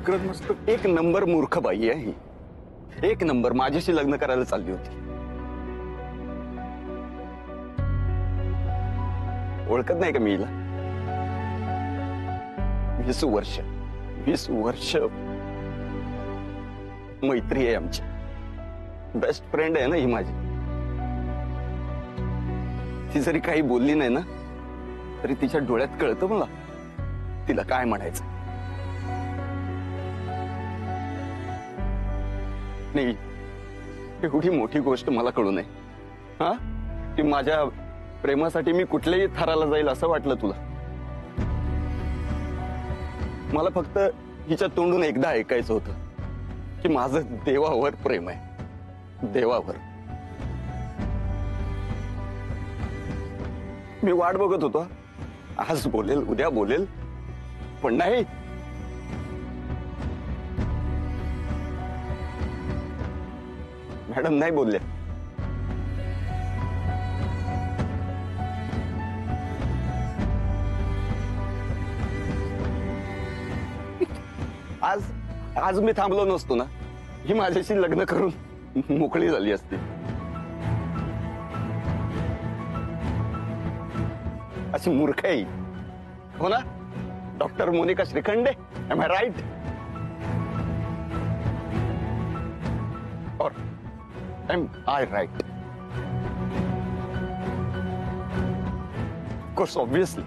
विक्रम मस्त एक नंबर मूर्ख बाई आहे ही. एक नंबर माझ्याशी लग्न करायला चालली होती. ओळखत नाही का मी हिला? 20 वर्ष मैत्री आहे आमची. बेस्ट फ्रेंड आहे ना ही माझी. ती जरी काही बोलली नाही ना तरी तिच्या डोळ्यात कळतं मला तिला काय म्हणायचं. नाही, एवढी मोठी गोष्ट मला कळू नये हा की माझ्या प्रेमासाठी मी कुठल्याही थराला जाईल असं वाटलं तुला? मला फक्त हिच्या तोंडून एकदा ऐकायचं होतं की माझं देवावर प्रेम आहे, देवावर. मी वाट बघत होतो, आज बोलेल उद्या बोलेल, पण नाही. मॅडम नाही बोलले. आज मी थांबलो नसतो ना ही माझ्याशी लग्न करून मोकळी झाली असती. अशी मूर्ख आहे हो ना doctor Monika Shrikhande? Am I right? और am I right? Course obviously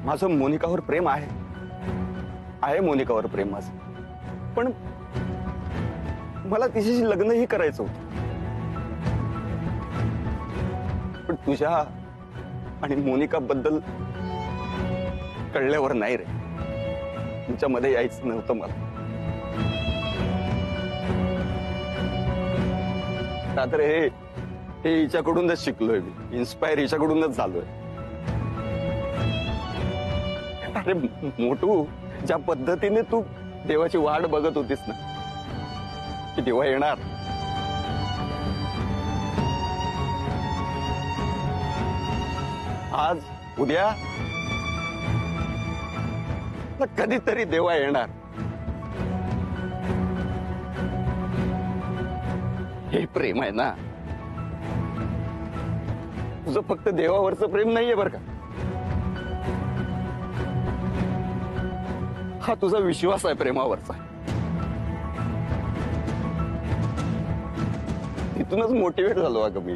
माझं मोनिकावर प्रेम आहे मोनिकावर प्रेम माझं. पण मला तिच्याशी लग्नही करायचं होतं. पण तुझ्या आणि मोनिका बद्दल कळल्यावर नाही रे, तुमच्यामध्ये यायचं नव्हतं मला. रात्र हे हिच्याकडूनच शिकलोय मी, इन्स्पायर हिच्याकडूनच झालोय. अरे मोठू, ज्या पद्धतीने तू देवाची वाट बघत होतीस ना की देवा येणार, आज उद्या कधीतरी देवा येणार. हे प्रेम आहे ना तुझं, फक्त देवावरचं प्रेम नाहीये बरं का. हा तुझा विश्वास आहे प्रेमावरचा. इथूनच मोटिवेट झालो अगं मी.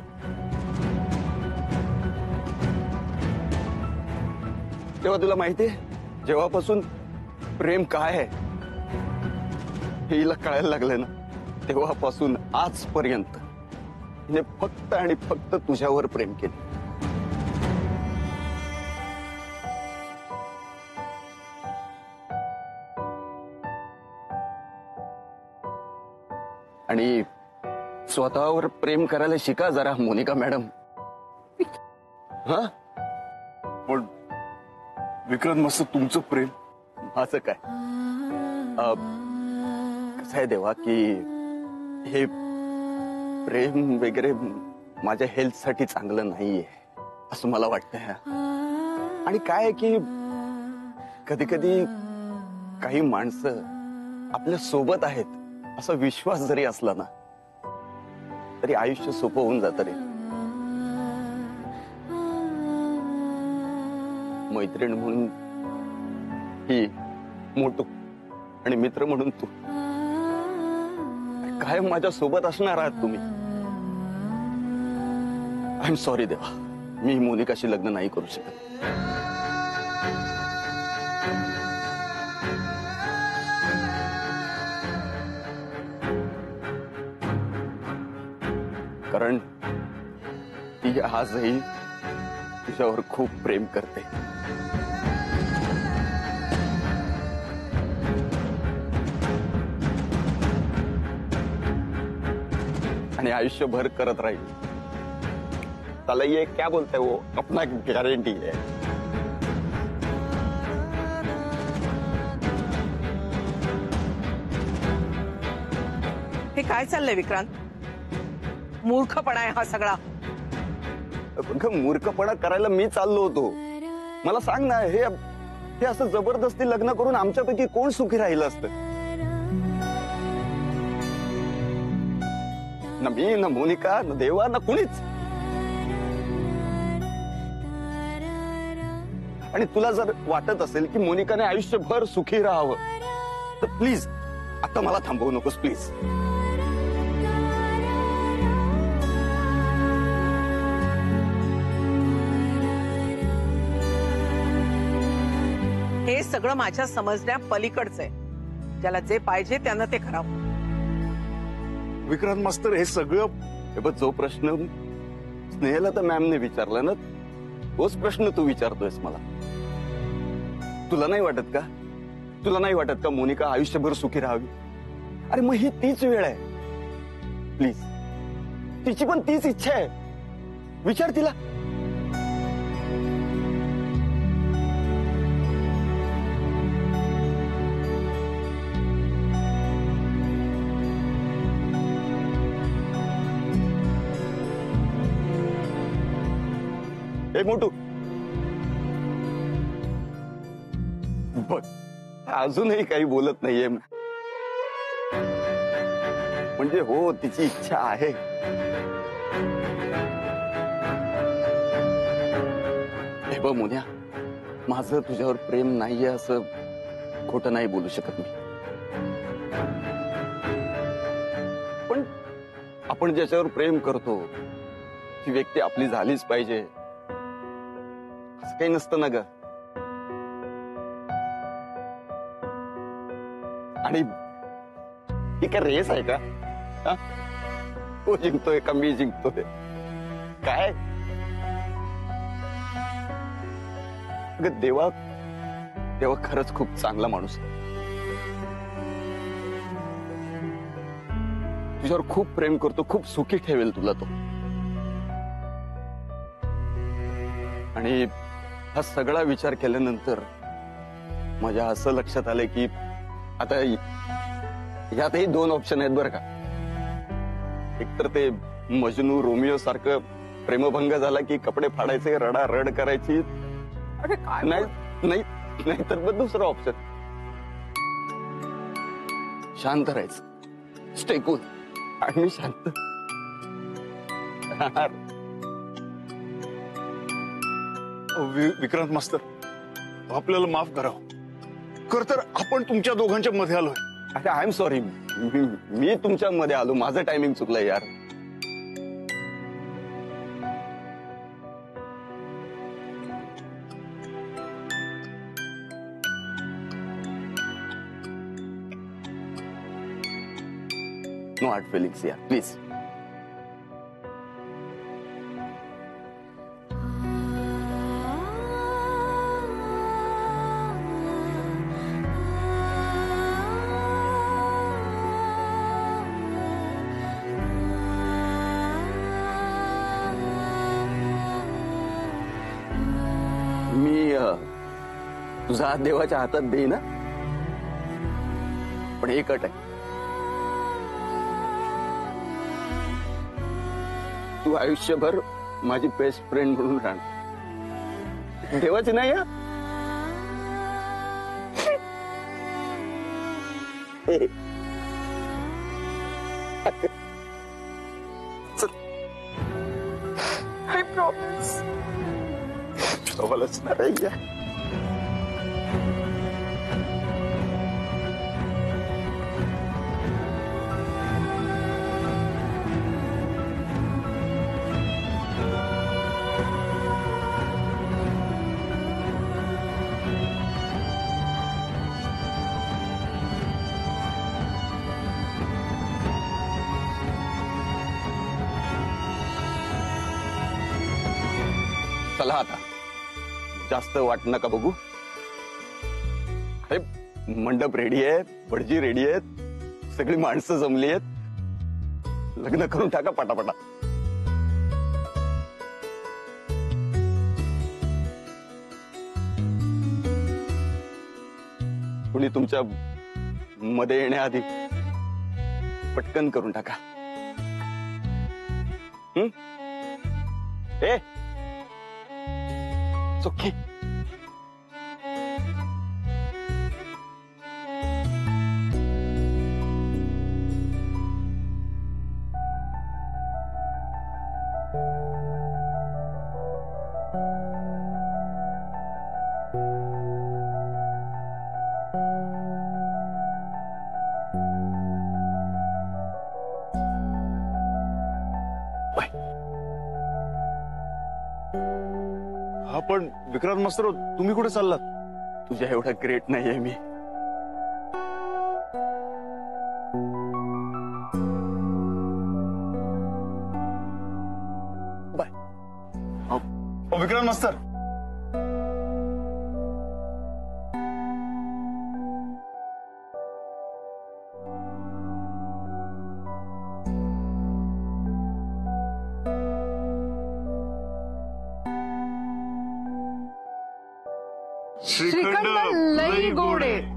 तेव्हा तुला माहितीये जेव्हापासून प्रेम काय आहे हे हिला कळायला लागलं ना, तेव्हापासून आजपर्यंत हिने फक्त आणि फक्त तुझ्यावर प्रेम केले. आणि स्वतःवर प्रेम करायला शिका जरा मोनिका मॅडम. हा पण विक्रांत मस्त तुमचं प्रेम. असं काय कसं आहे देवा की हे प्रेम वगैरे माझ्या हेल्थसाठी चांगलं नाहीये असं मला वाटतंय. आणि काय आहे की कधी कधी काही माणसं आपल्या सोबत आहेत असा विश्वास जरी असला ना तरी आयुष्य सोपं होऊन जातं रे. मैत्रीण म्हणून ही मोठू आणि मित्र म्हणून तू कायम माझ्या सोबत असणार आहात तुम्ही. आय एम सॉरी देवा, मी मोनिकाशी लग्न नाही करू शकत. कारण ती आजही तुझ्यावर खूप प्रेम करते. आणि आयुष्यभर करत राहील. त्याला ये क्या बोलते वो अपना गारंटी है. हे काय चाललंय विक्रांत? मूर्खपणा आहे हा सगळा. मूर्खपणा करायला मी चाललो होतो. मला सांग ना, हे असं जबरदस्ती लग्न करून आमच्यापैकी कोण सुखी राहिलं असतं? ना मी, ना मोनिका, ना देवा, ना कुणीच. आणि तुला जर वाटत असेल की मोनिकाने आयुष्यभर सुखी राहावं तर प्लीज आता मला थांबवू नकोस प्लीज. हे सगळं माझ्या समजण्या पलीकडचं आहे. ज्याला जे पाहिजे त्यानं ते करावं. विक्रांत मास्तर हे सगळं हे बघ, जो प्रश्न स्नेहला तर मॅमने विचारला ना तोच प्रश्न तू विचारतोयस मला. तुला नाही वाटत का? तुला नाही वाटत का मोनिका आयुष्यभर सुखी राहावी? अरे मग ही तीच वेळ आहे. प्लीज, तिची पण तीच इच्छा आहे. विचार तिला. ए मोटू, बघ अजूनही काही बोलत नाहीये. म्हणजे हो, तिची इच्छा आहे. हे बघ मोन्या, माझं तुझ्यावर प्रेम नाहीये असं खोटं नाही बोलू शकत मी. पण आपण ज्याच्यावर प्रेम करतो ती व्यक्ती आपली झालीच पाहिजे असं काही नसतं ना ग. आणि ही काय रेस आहे का? हा? तो जिंकतोय का मी जिंकतोय? काय देवा, देवा खरंच खूप चांगला माणूस आहे. तुझ्यावर खूप प्रेम करतो, खूप सुखी ठेवेल तुला तो. आणि हा सगळा विचार केल्यानंतर माझ्या असं लक्षात आलंय की आता यातही दोन ऑप्शन आहेत बरं का. एकतर ते मजनू रोमिओ सारखं प्रेमभंग झाला की कपडे फाडायचे, रडारड करायची. अरे काय नाही नाही नाही तर मग दुसरं ऑप्शन शांत राहायचं, स्टे कूल. आणि मी शांत राहणार. विक्रांत मास्तर आपल्याला माफ करावं. खर तर आपण तुमच्या दोघांच्या मध्ये आलोय. अरे आय एम सॉरी, मी तुमच्या मध्ये आलो. माझं टायमिंग चुकलंय यार. नो हार्ड फिलिंग्स यार, प्लीज. मी तुझा हात देवाच्या हातात देईन ना, पण एक अट आहे. तू आयुष्यभर माझी बेस्ट फ्रेंड म्हणून राहणार. देवाची नाही हा. I promise. सोबतच नाही. चला आता जास्त वाट नका बघू. अरे मंडप रेडी आहे, भटजी रेडी आहेत, सगळी माणसं जमली आहेत. लग्न करून टाका पटापटा. कुणी तुमच्या मध्ये येण्याआधी पटकन करून टाका. ए, it's okay. बाय. हा पण विक्रांत मास्तर, तुम्ही कुठे चाललात? तुझ्या एवढा ग्रेट नाहीये मी. बाय. विक्रांत मास्तर, श्रीखंड लई गोड आहे.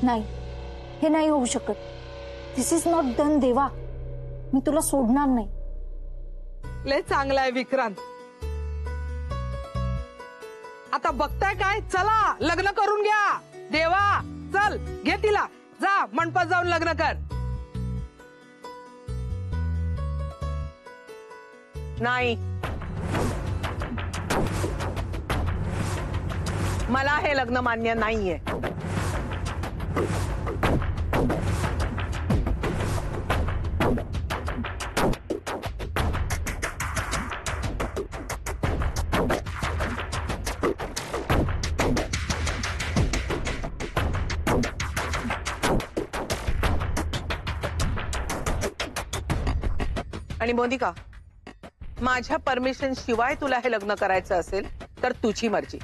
नाही, हे नाही होऊ शकत. दिस इज नॉट डन देवा. मी तुला सोडणार नाही. लय चांगला आहे विक्रांत. आता बघताय काय, चला लग्न करून घ्या. देवा चल घे तिला, जा मंडपात जाऊन लग्न कर. नाही, मला हे लग्न मान्य नाहीये. आणि मोनिका, माझ्या परमिशन शिवाय तुला हे लग्न करायचं असेल तर तुझी मर्जी.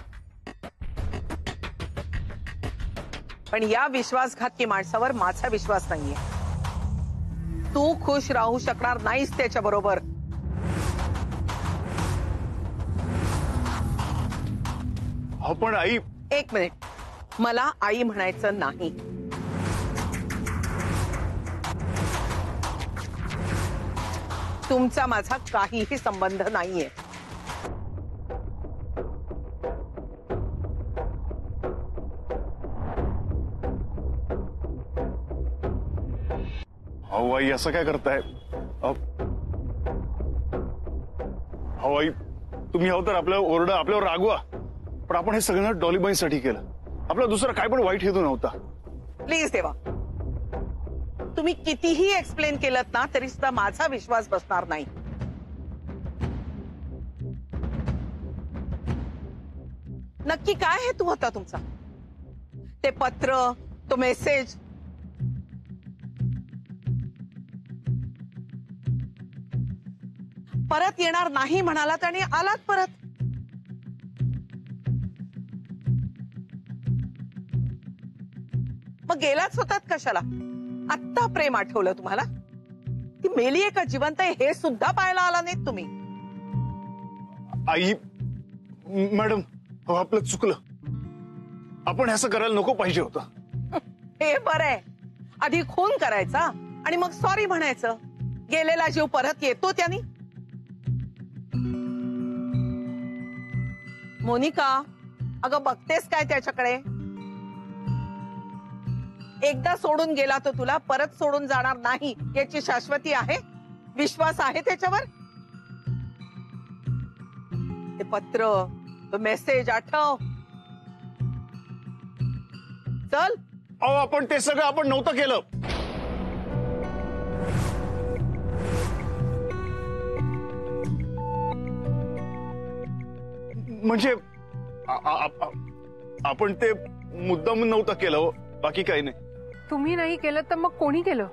पण या विश्वासघातकी माणसावर माझा विश्वास नाहीये. तू खुश राहू शकणार नाहीस त्याच्या बरोबर. हा पण आई. एक मिनिट, मला आई म्हणायचं नाही. तुमचा माझा काहीही संबंध नाहीये. अहो आई, असं काय करताय? अहो आई, तुम्ही हवं तर आपल्या ओरडा, आपल्यावर रागवा, पण आपण हे सगळं डॉलीबाईसाठी केलं. आपला दुसरा काय पण वाईट हेतू नव्हता. प्लीज देवा, तुम्ही कितीही एक्सप्लेन केलं ना तरी सुद्धा माझा विश्वास बसणार नाही. नक्की काय हेतू होता तुमचा? ते पत्र, तो मेसेज. परत येणार नाही म्हणालात आणि आलात परत. मग गेलाच होतात कशाला? आत्ता प्रेम आठवलं तुम्हाला? ती मेली आहे का जिवंत आहे हे सुद्धा पाहायला आला नाहीत तुम्ही. आई, मॅडम, हो आपलं चुकलं. आपण असं करायला नको पाहिजे होतं. हे बरं आहे. आधी खून करायचा आणि मग सॉरी म्हणायचं. गेलेला जीव परत येतो त्यानी. मोनिका, अगं बघतेस काय त्याच्याकडे? एकदा सोडून गेला तो तुला परत सोडून जाणार नाही याची शाश्वती आहे? विश्वास आहे त्याच्यावर? ते पत्र, तो मेसेज आठव. चल. अहो आपण ते सगळं आपण नव्हतं केलं. म्हणजे आपण ते मुद्दाम नव्हतं केलं, बाकी काही नाही. तुम्ही नाही केलं तर मग कोणी केलं?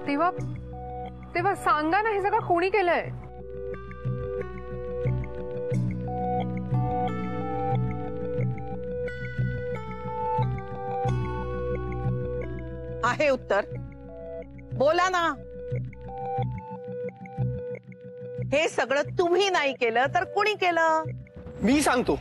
तेव्हा तेव्हा सांगा ना, हे सगळं कोणी केलंय? आहे उत्तर. बोला ना. हे सगळं तुम्ही नाही केलं तर कुणी केलं? मी सांगतो.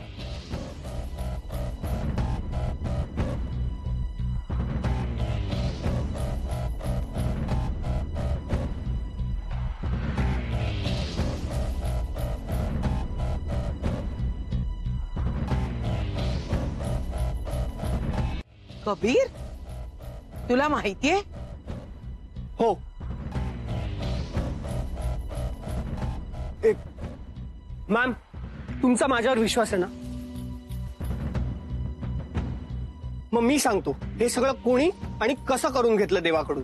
कबीर, तुला माहितीये? हो. एक मॅम, तुमचा माझ्यावर विश्वास आहे ना? मग मी सांगतो हे सगळं कोणी आणि कसं करून घेतलं देवाकडून.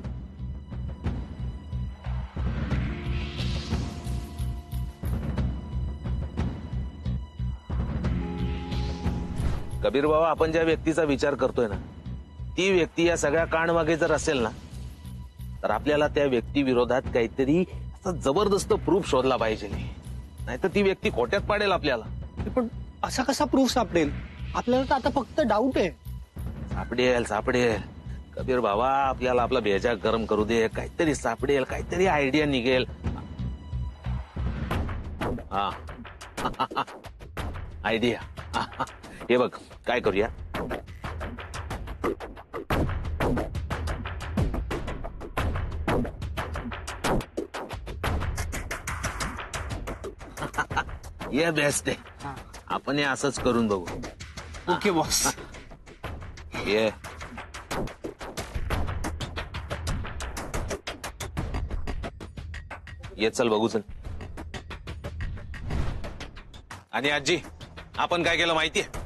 कबीर बाबा, आपण ज्या व्यक्तीचा विचार करतोय ना, ती व्यक्ती या सगळ्या कांडमागे जर असेल ना, तर आपल्याला त्या व्यक्ती विरोधात काहीतरी असा जबरदस्त प्रूफ शोधला पाहिजे. नाहीतर ती व्यक्ती खोट्यात पाडेल आपल्याला. पण असा कसा प्रूफ सापडेल? आपल्याला तर आता फक्त डाऊट आहे. सापडेल कबीर बाबा, आपल्याला आपला भेजा गरम करू दे, काहीतरी सापडेल, काहीतरी आयडिया निघेल. हा आयडिया. हे बघ, काय करूया, ये बेस्ट आहे. आपण हे असंच करून बघू. Okay boss. ये चल बघू चल. आणि आजी, आपण काय केलं माहितीये?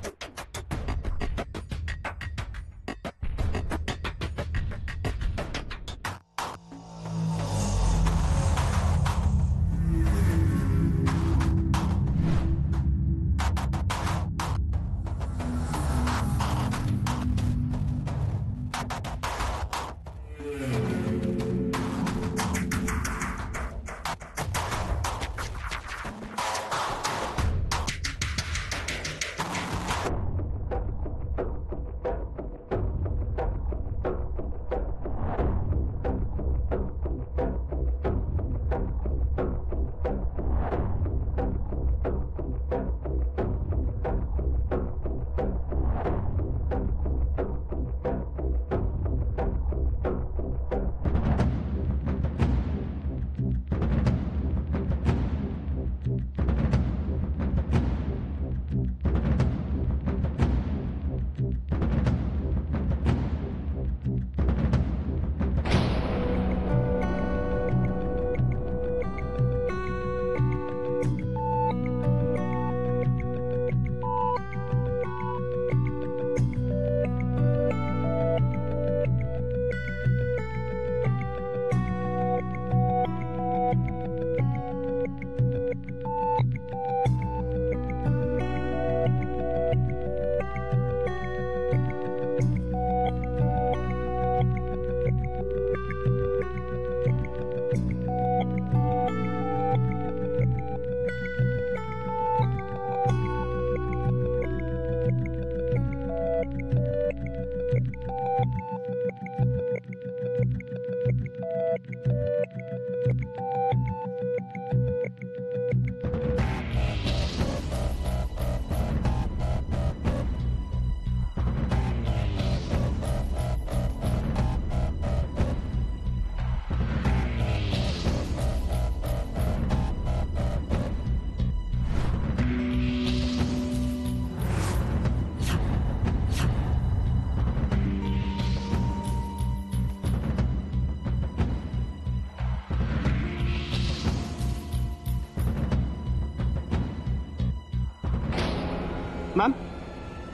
मॅम,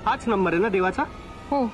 हाच नंबर आहे ना देवाचा? हो.